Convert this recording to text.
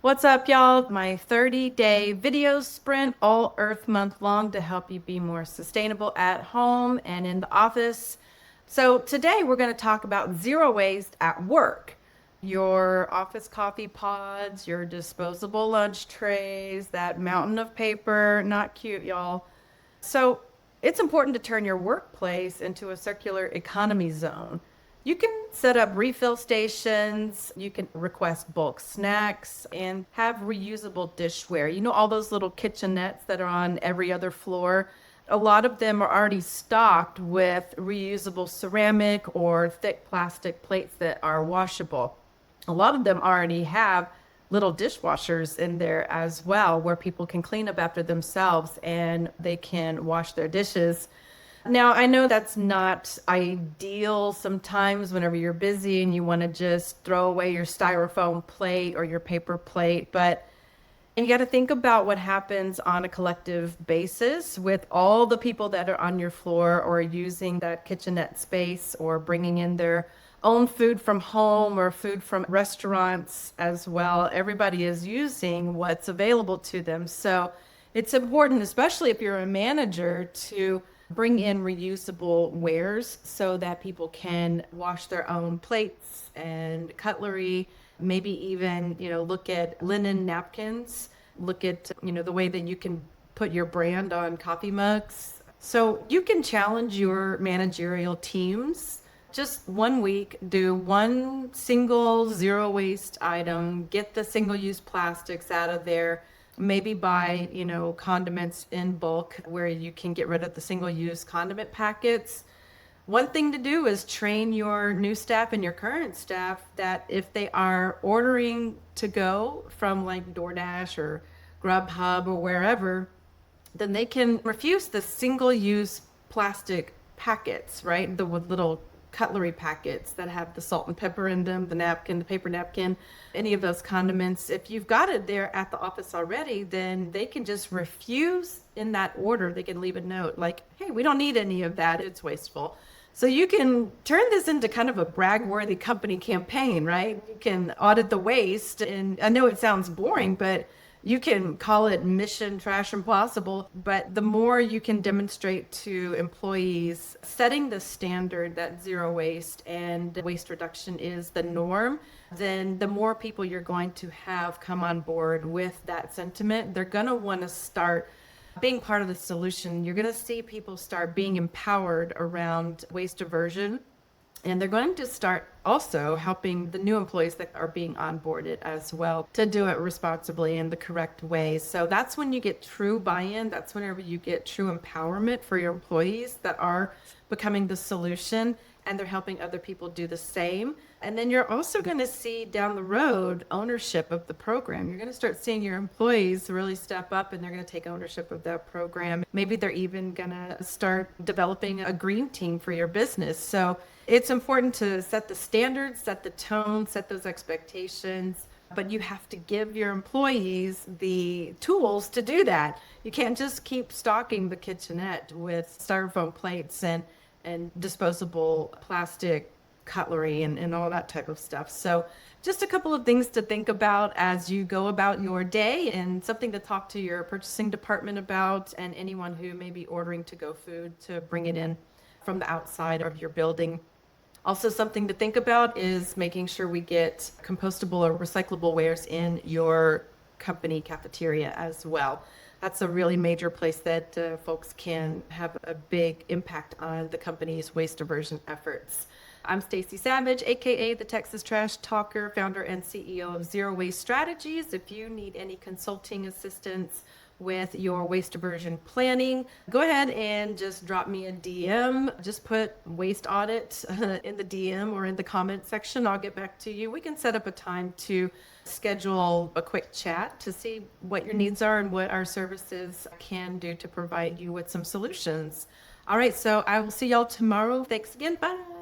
What's up, y'all? My 30-day video sprint, all Earth Month long, to help you be more sustainable at home and in the office. So today we're going to talk about zero waste at work. Your office coffee pods, your disposable lunch trays, that mountain of paper, not cute, y'all. So it's important to turn your workplace into a circular economy zone. You can set up refill stations, you can request bulk snacks, and have reusable dishware. You know, all those little kitchenettes that are on every other floor? A lot of them are already stocked with reusable ceramic or thick plastic plates that are washable. A lot of them already have little dishwashers in there as well, where people can clean up after themselves and they can wash their dishes. Now, I know that's not ideal sometimes whenever you're busy and you want to just throw away your styrofoam plate or your paper plate, but you got to think about what happens on a collective basis with all the people that are on your floor or using that kitchenette space or bringing in their own food from home or food from restaurants as well. Everybody is using what's available to them. So it's important, especially if you're a manager, to bring in reusable wares so that people can wash their own plates and cutlery, maybe even, look at linen napkins, look at, the way that you can put your brand on coffee mugs. So you can challenge your managerial teams. Just 1 week, do one single zero waste item, get the single-use plastics out of there, maybe buy, condiments in bulk where you can get rid of the single-use condiment packets. One thing to do is train your new staff and your current staff that if they are ordering to go from like DoorDash or Grubhub or wherever, then they can refuse the single-use plastic packets, right? The little cutlery packets that have the salt and pepper in them, the napkin, the paper napkin, any of those condiments. If you've got it there at the office already, then they can just refuse in that order. They can leave a note like, hey, we don't need any of that. It's wasteful. So you can turn this into kind of a brag-worthy company campaign, right? You can audit the waste. And I know it sounds boring, but you can call it mission trash impossible, but the more you can demonstrate to employees setting the standard that zero waste and waste reduction is the norm, then the more people you're going to have come on board with that sentiment. They're going to want to start being part of the solution. You're going to see people start being empowered around waste diversion. And they're going to start also helping the new employees that are being onboarded as well to do it responsibly in the correct way. So that's when you get true buy-in. That's whenever you get true empowerment for your employees that are becoming the solution and they're helping other people do the same. And then you're also going to see down the road ownership of the program. You're going to start seeing your employees really step up and they're going to take ownership of that program. Maybe they're even going to start developing a green team for your business. So it's important to set the standards, set the tone, set those expectations, but you have to give your employees the tools to do that. You can't just keep stocking the kitchenette with styrofoam plates and disposable plastic cutlery and all that type of stuff. So just a couple of things to think about as you go about your day and something to talk to your purchasing department about and anyone who may be ordering to-go food to bring it in from the outside of your building. Also, something to think about is making sure we get compostable or recyclable wares in your company cafeteria as well. That's a really major place that folks can have a big impact on the company's waste diversion efforts. I'm Stacy Savage, aka the Texas Trash Talker, founder and CEO of Zero Waste Strategies. If you need any consulting assistance with your waste diversion planning, go ahead and just drop me a DM. Just put waste audit in the DM or in the comment section. I'll get back to you. We can set up a time to schedule a quick chat to see what your needs are and what our services can do to provide you with some solutions. All right, so I will see y'all tomorrow. Thanks again. Bye.